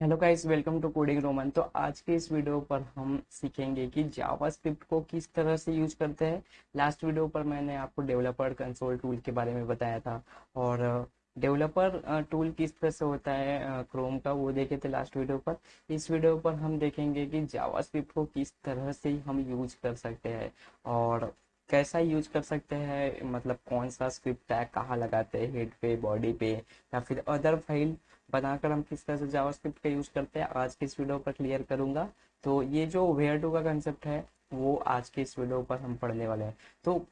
Hello guys, welcome to coding Roman. तो आज के इस वीडियो पर हम सीखेंगे कि जावास्क्रिप्ट को किस तरह से यूज करते हैं। लास्ट वीडियो पर मैंने आपको डेवलपर कंसोल टूल के बारे में बताया था और डेवलपर टूल किस तरह से होता है क्रोम का, वो देखे थे लास्ट वीडियो पर। इस वीडियो पर हम देखेंगे कि जावास्क्रिप्ट को किस तरह से हम यूज कर सकते हैं और कैसा यूज कर सकते हैं, मतलब कौन सा स्क्रिप्ट टैग कहाँ लगाते हैं, हेड पे, बॉडी पे, या फिर अदर फाइल बनाकर हम किस तरह से जावास्क्रिप्ट का यूज करते हैं, आज की इस वीडियो पर क्लियर करूंगा। तो ये जो वेयर टू का कंसेप्ट है वो आज के इस वीडियो पर हम पढ़ने वाले हैं। तो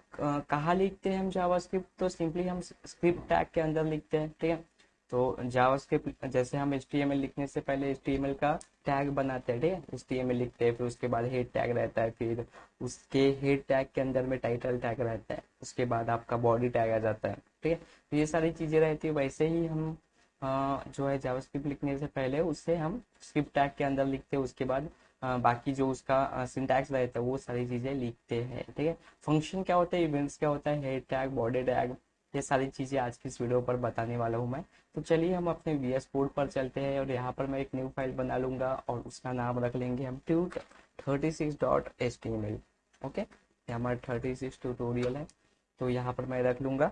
कहाँ लिखते हैं हम जावास्क्रिप्ट? तो सिंपली हम स्क्रिप्ट टैग के अंदर लिखते हैं, ठीक है। तो जावास्क्रिप्ट जैसे हम HTML लिखने से पहले HTML का टैग बनाते हैं, ठीक है। HTML लिखते हैं, फिर उसके बाद हेड टैग रहता है, फिर उसके हेड टैग के अंदर में टाइटल टैग रहता है, उसके बाद आपका बॉडी टैग आ जाता है, ठीक है। तो ये सारी चीजें रहती है। वैसे ही हम जो है जावास्क्रिप्ट लिखने से पहले उससे हम स्क्रिप्ट टैग के अंदर लिखते हैं, उसके बाद बाकी जो उसका सिंटैक्स रहता है वो सारी चीजें लिखते हैं, ठीक है। फंक्शन क्या होता है, इवेंट्स क्या होता है, हेड टैग, बॉडी टैग, ये सारी चीजें आज की इस वीडियो पर बताने वाला हूँ मैं। तो चलिए हम अपने VS कोड पर चलते हैं और यहाँ पर मैं एक न्यू फाइल बना लूंगा और उसका नाम रख लेंगे हम tut36.html। ओके, ये हमारा 36 ट्यूटोरियल है। तो यहाँ पर मैं रख लूंगा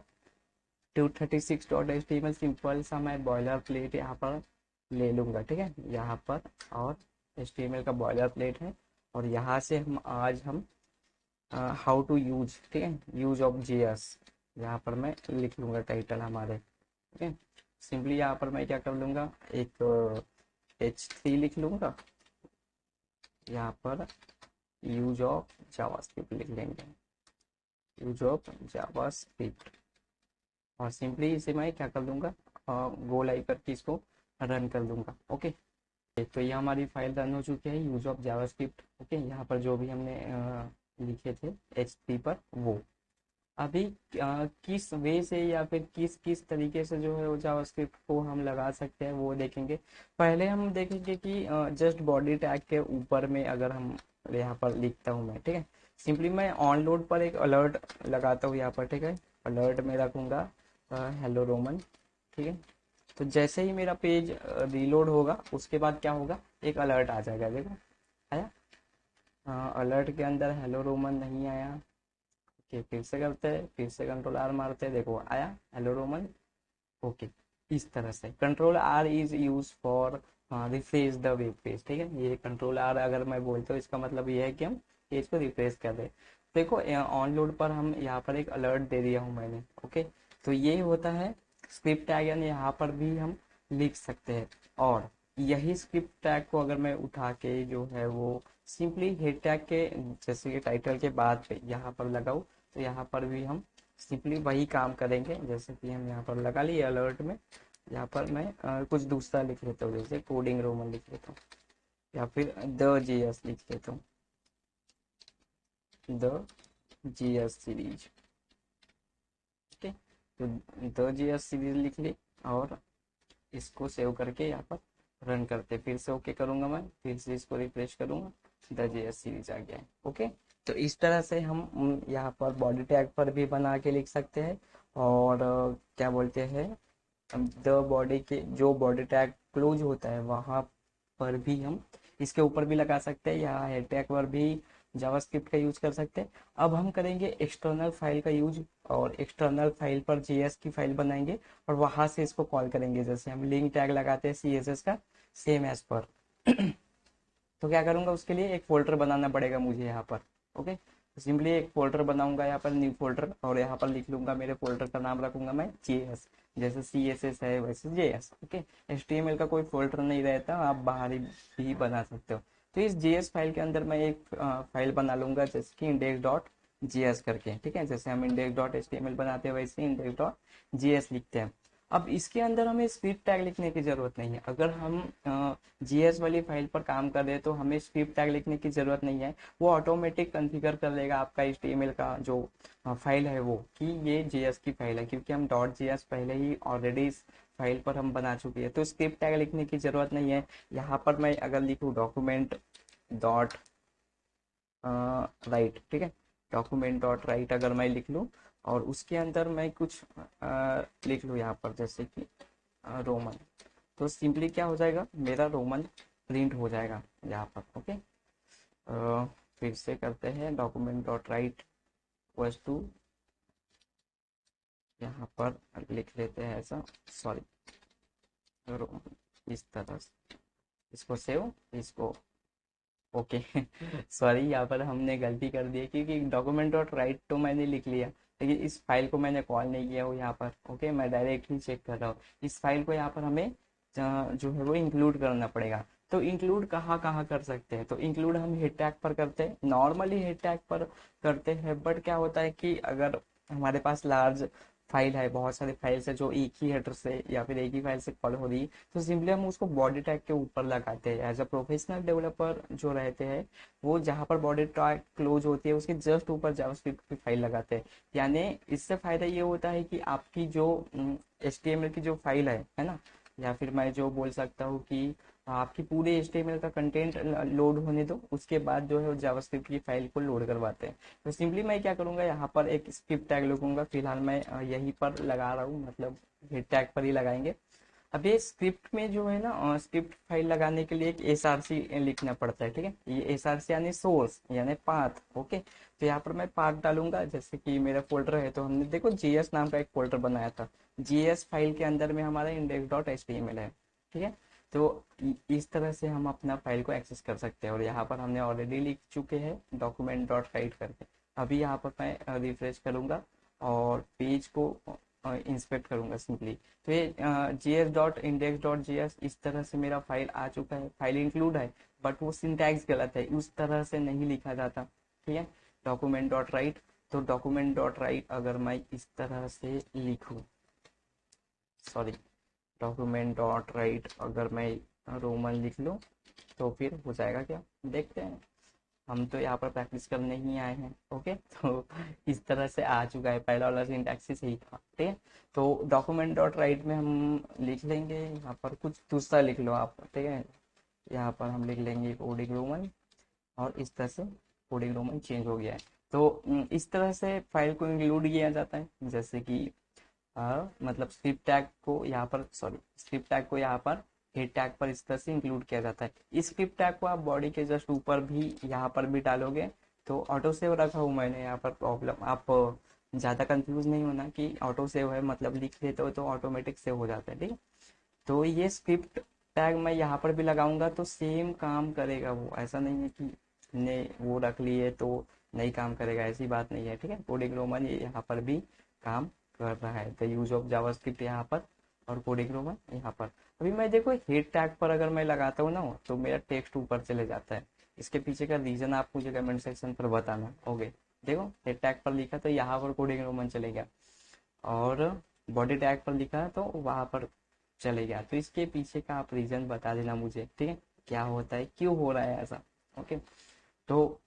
236.html। सिंपल सा मैं बॉयलर प्लेट यहाँ पर ले लूंगा, ठीक है, यहाँ पर। और HTML का बॉयलर प्लेट है और यहाँ से हम हाउ टू यूज, ठीक है, यूज ऑफ JS यहाँ पर मैं लिख लूंगा टाइटल हमारे, ठीक है। सिंपली यहाँ पर मैं क्या कर लूंगा, एक H3 लिख लूंगा, यहाँ पर यूज ऑफ जावास्क्रिप्ट लिख लेंगे, यूज ऑफ जावास्क्रिप्ट। और सिंपली इसे मैं क्या कर दूंगा, गो लाइव करके इसको रन कर दूंगा। ओके, तो ये हमारी फाइल रन हो चुकी है, यूज ऑफ जावास्क्रिप्ट। ओके, यहाँ पर जो भी हमने लिखे थे H3 पर वो अभी किस वे से या फिर किस किस तरीके से जो है वो जावास्क्रिप्ट को हम लगा सकते हैं वो देखेंगे। पहले हम देखेंगे कि जस्ट बॉडी टैग के ऊपर में अगर हम यहाँ पर लिखता हूँ मैं, ठीक है। सिंपली मैं ऑन लोड पर एक अलर्ट लगाता हूँ यहाँ पर, ठीक है। अलर्ट में रखूंगा हेलो रोमन, ठीक है। तो जैसे ही मेरा पेज रीलोड होगा उसके बाद क्या होगा, एक अलर्ट आ जाएगा, देखो आया। अलर्ट के अंदर हेलो रोमन नहीं आया। ओके, फिर से करते हैं, फिर से कंट्रोल R मारते हैं, देखो आया हेलो रोमन। ओके, इस तरह से control R is use for refresh the web page, ठीक है। ये कंट्रोल R अगर मैं बोलता हूँ इसका मतलब ये है कि हम पेज को रिफ्रेश कर रहे हैं। देखो ऑन लोड पर हम यहाँ पर एक अलर्ट दे दिया हूँ मैंने। ओके, तो ये होता है स्क्रिप्ट टैग, यानी यहाँ पर भी हम लिख सकते हैं। और यही स्क्रिप्ट टैग को अगर मैं उठा के जो है वो सिंपली हेड टैग के जैसे कि टाइटल के बाद पे यहाँ पर लगाऊं, तो यहाँ पर भी हम सिंपली वही काम करेंगे जैसे कि हम यहाँ पर लगा लिए अलर्ट में। यहाँ पर मैं कुछ दूसरा लिख लेता हूँ, जैसे कोडिंग रोमन लिख लेता हूँ, या फिर द JS लिख लेता हूँ, द JS सीरीज। ठीक है, तो द JS सीरीज लिख ली और इसको सेव करके यहाँ पर रन करते, फिर से ओके करूंगा मैं, फिर से इसको रिफ्रेश करूंगा, द JS सीरीज आ गया है। ओके, तो इस तरह से हम यहाँ पर बॉडी टैग पर भी बना के लिख सकते हैं। और क्या बोलते हैं, द बॉडी के जो बॉडी टैग क्लोज होता है वहां पर भी हम इसके ऊपर भी लगा सकते हैं, या हेड टैग पर भी जावास्क्रिप्ट का यूज कर सकते हैं। अब हम करेंगे एक्सटर्नल फाइल का यूज, और एक्सटर्नल फाइल पर JS की फाइल बनाएंगे और वहां से इसको कॉल करेंगे, जैसे हम लिंक टैग लगाते हैं CSS का, सेम एज पर। तो क्या करूंगा, उसके लिए एक फोल्डर बनाना पड़ेगा मुझे यहाँ पर। ओके, तो सिंपली एक फोल्डर बनाऊंगा यहाँ पर, न्यू फोल्डर, और यहाँ पर लिख लूंगा, मेरे फोल्डर का नाम रखूंगा मैं JS, जैसे CSS है वैसे JS। ओके, HTML का कोई फोल्डर नहीं रहता, आप बाहर ही भी बना सकते हो। तो इस JS फाइल के अंदर मैं एक फाइल बना लूंगा जैसे कि index.js करके, ठीक है। जैसे हम index.html बनाते हैं वैसे index.js लिखते हैं। अब इसके अंदर हमें स्क्रिप्ट टैग लिखने की जरूरत नहीं है। अगर हम JS वाली फाइल पर काम कर रहे हैं तो हमें स्क्रिप्ट टैग लिखने की जरूरत नहीं है, वो ऑटोमेटिक कॉन्फ़िगर कर लेगा आपका HTML का जो फाइल है वो, कि ये JS की फाइल है, क्योंकि हम .js पहले ही ऑलरेडी इस फाइल पर हम बना चुके हैं, तो स्क्रिप्ट टैग लिखने की जरूरत नहीं है। यहाँ पर मैं अगर लिखूँ डॉक्यूमेंट डॉट राइट, ठीक है, डॉक्यूमेंट डॉट राइट अगर मैं लिख लूँ और उसके अंदर मैं कुछ लिख लूँ यहाँ पर, जैसे कि रोमन, तो सिंपली क्या हो जाएगा, मेरा रोमन प्रिंट हो जाएगा यहाँ पर। ओके, फिर से करते हैं document dot write voice to, यहाँ पर लिख लेते हैं ऐसा, सॉरी इस तरह से, इसको सेव, इसको ओके सॉरी, यहाँ पर हमने गलती कर दी है, क्योंकि डॉक्यूमेंट डॉट राइट तो मैंने लिख लिया, लेकिन इस फाइल को मैंने कॉल नहीं किया वो यहाँ पर। ओके, मैं डायरेक्ट ही चेक कर रहा हूँ, इस फाइल को यहाँ पर हमें जो है वो इंक्लूड करना पड़ेगा। तो इंक्लूड कहाँ कहाँ कर सकते हैं, तो इंक्लूड हम हेड टैग पर करते हैं, नॉर्मली हेड टैग पर करते हैं, बट क्या होता है कि अगर हमारे पास लार्ज फाइल है, बहुत सारी फाइल्स है जो एक ही हेडर से या फिर एक ही फाइल से कॉल हो रही है, तो सिंपली हम उसको बॉडी टैग के ऊपर लगाते हैं। एज अ प्रोफेशनल डेवलपर जो रहते हैं, वो जहाँ पर बॉडी टैग क्लोज होती है उसके जस्ट ऊपर जावास्क्रिप्ट की फाइल लगाते हैं। यानी इससे फायदा ये होता है कि आपकी जो HTML की जो फाइल है ना, या फिर मैं जो बोल सकता हूँ कि आपकी पूरे HTML का कंटेंट लोड होने दो, उसके बाद जो है वो जावास्क्रिप्ट की फाइल को लोड करवाते हैं। तो सिंपली मैं क्या करूँगा, यहाँ पर एक स्क्रिप्ट टैग लिखूंगा, फिलहाल मैं यहीं पर लगा रहा हूँ, मतलब हेड टैग पर ही लगाएंगे। अब ये स्क्रिप्ट में जो है ना, स्क्रिप्ट फाइल लगाने के लिए एक SRC लिखना पड़ता है, ठीक है। ये SRC यानी सोर्स यानी पाथ। ओके, तो यहाँ पर मैं पाथ डालूंगा, जैसे कि मेरा फोल्डर है, तो हमने देखो JS नाम का एक फोल्डर बनाया था, JS फाइल के अंदर में हमारा index.html है, ठीक है। तो इस तरह से हम अपना फाइल को एक्सेस कर सकते हैं, और यहाँ पर हमने ऑलरेडी लिख चुके हैं डॉक्यूमेंट डॉट राइट करके। अभी यहाँ पर मैं रिफ्रेश करूंगा और पेज को इंस्पेक्ट करूंगा सिंपली, तो ये gs.index.js इस तरह से मेरा फाइल आ चुका है, फाइल इंक्लूड है, बट वो सिंटैक्स गलत है, उस तरह से नहीं लिखा जाता, ठीक है। डॉक्यूमेंट डॉट राइट, तो डॉक्यूमेंट डॉट राइट अगर मैं इस तरह से लिखूँ, सॉरी, डॉक्यूमेंट डॉट राइट अगर मैं रोमन लिख लूँ, तो फिर हो जाएगा क्या, देखते हैं। हम तो यहाँ पर प्रैक्टिस करने ही आए हैं। ओके, तो इस तरह से आ चुका है, पहला वाला सिंटैक्स सही था, ठीक है। तो डॉक्यूमेंट डॉट राइट में हम लिख लेंगे, यहाँ पर कुछ दूसरा लिख लो आप, ठीक है। यहाँ पर हम लिख लेंगे कोडिंग रोमन, और इस तरह से कोडिंग रोमन चेंज हो गया है। तो इस तरह से फाइल को इंक्लूड किया जाता है, जैसे कि मतलब स्क्रिप्ट टैग को यहाँ पर, सॉरी, स्क्रिप्ट टैग को यहाँ पर हेड टैग पर इस तरह से इंक्लूड किया जाता है। इस स्क्रिप्ट टैग को आप बॉडी के जस्ट ऊपर भी यहाँ पर भी डालोगे, तो ऑटो सेव रखा हूँ मैंने यहाँ पर, प्रॉब्लम आप ज़्यादा कंफ्यूज नहीं होना कि ऑटो सेव है मतलब लिख लेते हो तो ऑटोमेटिक सेव हो जाता है, ठीक है। तो ये स्क्रिप्ट टैग मैं यहाँ पर भी लगाऊंगा तो सेम काम करेगा वो, ऐसा नहीं है कि ने वो रख लिए तो नहीं काम करेगा, ऐसी बात नहीं है, ठीक है। कोडिंग रोमन ये यहाँ पर भी काम कर रहा है, द यूज ऑफ जावास्क्रिप्ट यहाँ पर और कोडिंग रोमन यहाँ पर। अभी मैं देखो हेड टैग पर अगर मैं लगाता हूँ ना, तो मेरा टेक्स्ट ऊपर चले जाता है, इसके पीछे का रीजन आप मुझे कमेंट सेक्शन पर बताना। ओके, देखो हेड टैग पर लिखा तो यहाँ पर कोडिंग रोमन चले गया, और बॉडी टैग पर लिखा है तो वहां पर चले गया, तो इसके पीछे का आप रीजन बता देना मुझे, ठीक है, क्या होता है, क्यों हो रहा है ऐसा। ओके, तो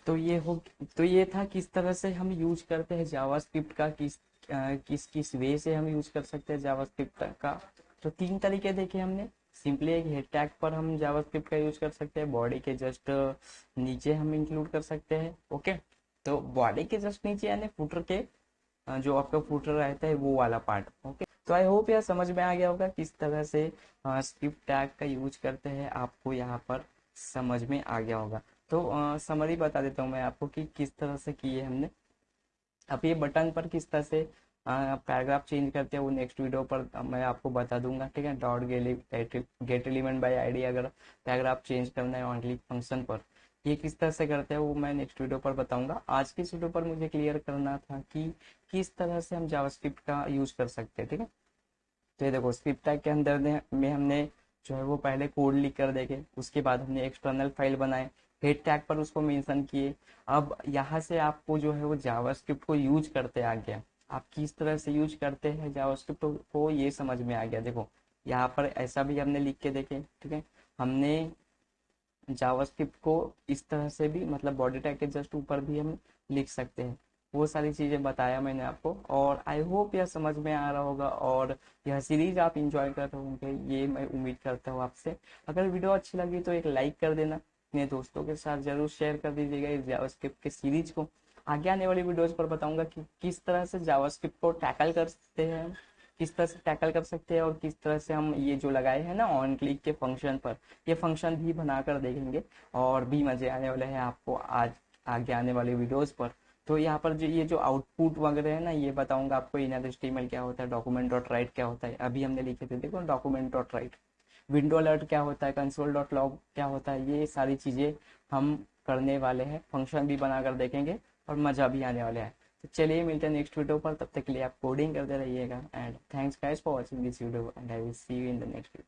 तो ये हो, तो ये था किस तरह से हम यूज करते हैं जावास्क्रिप्ट का, किस किस वे से हम यूज कर सकते हैं जावास्क्रिप्ट का। तो तीन तरीके देखे हमने, सिंपली एक हेड टैग पर हम जावास्क्रिप्ट का यूज कर सकते हैं, बॉडी के जस्ट नीचे हम इंक्लूड कर सकते हैं। ओके, तो बॉडी के जस्ट नीचे यानी फुटर के जो आपका फुटर रहता है वो वाला पार्ट। ओके, तो आई होप यार समझ में आ गया होगा किस तरह से स्क्रिप्ट टैग का यूज करते हैं, आपको यहाँ पर समझ में आ गया होगा। तो समरी बता देता हूँ मैं आपको कि किस तरह से किए हमने। अब ये बटन पर किस तरह से पैराग्राफ चेंज करते हैं वो नेक्स्ट वीडियो पर मैं आपको बता दूंगा, ठीक है। Dot gate element by ID अगर पैराग्राफ चेंज करना है ओनली फंक्शन पर, ये किस तरह से करते हैं वो मैं नेक्स्ट वीडियो पर बताऊंगा। आज की इस वीडियो पर मुझे क्लियर करना था कि किस तरह से हम जावास्क्रिप्ट का यूज कर सकते हैं, ठीक है। तो ये देखो स्क्रिप्ट टैग के अंदर में हमने जो है वो पहले कोड लिख कर देखे, उसके बाद हमने एक्सटर्नल फाइल बनाए, हेड टैग पर उसको मेंशन किए। अब यहाँ से आपको जो है वो जावास्क्रिप्ट को यूज करते आ गया, आप किस तरह से यूज करते हैं जावास्क्रिप्ट को ये समझ में आ गया। देखो यहाँ पर ऐसा भी हमने लिख के देखे, ठीक है। हमने जावास्क्रिप्ट को इस तरह से भी, मतलब बॉडी टैग के जस्ट ऊपर भी हम लिख सकते हैं, वो सारी चीजें बताया मैंने आपको, और आई होप यह समझ में आ रहा होगा और यह सीरीज आप इंजॉय कर रहे होंगे, ये मैं उम्मीद करता हूँ आपसे। अगर वीडियो अच्छी लगी तो एक लाइक कर देना, अपने दोस्तों के साथ जरूर शेयर कर दीजिएगा इस जावास्क्रिप्ट के सीरीज को। आगे आने वाली वीडियोज पर बताऊंगा कि किस तरह से जावास्क्रिप्ट को टैकल कर सकते हैं किस तरह से टैकल कर सकते हैं और किस तरह से हम ये जो लगाए हैं ना ऑन क्लिक के फंक्शन पर, ये फंक्शन भी बनाकर देखेंगे और भी मजे आने वाले हैं आपको आज आगे आने वाले वीडियोस पर। तो यहाँ पर जो ये जो आउटपुट वगैरह है ना, ये बताऊंगा आपको इनर एचटीएमएल क्या होता है, डॉक्यूमेंट डॉट राइट क्या होता है, अभी हमने लिखे थे देखो document dot right, window alert क्या होता है, कंसोल डॉट लॉग क्या होता है, ये सारी चीज़ें हम करने वाले हैं, फंक्शन भी बनाकर देखेंगे और मज़ा भी आने वाला है। तो चलिए मिलते हैं नेक्स्ट वीडियो पर, तब तक के लिए आप कोडिंग करते रहिएगा and thanks guys for watching this video and I will see you in the next video.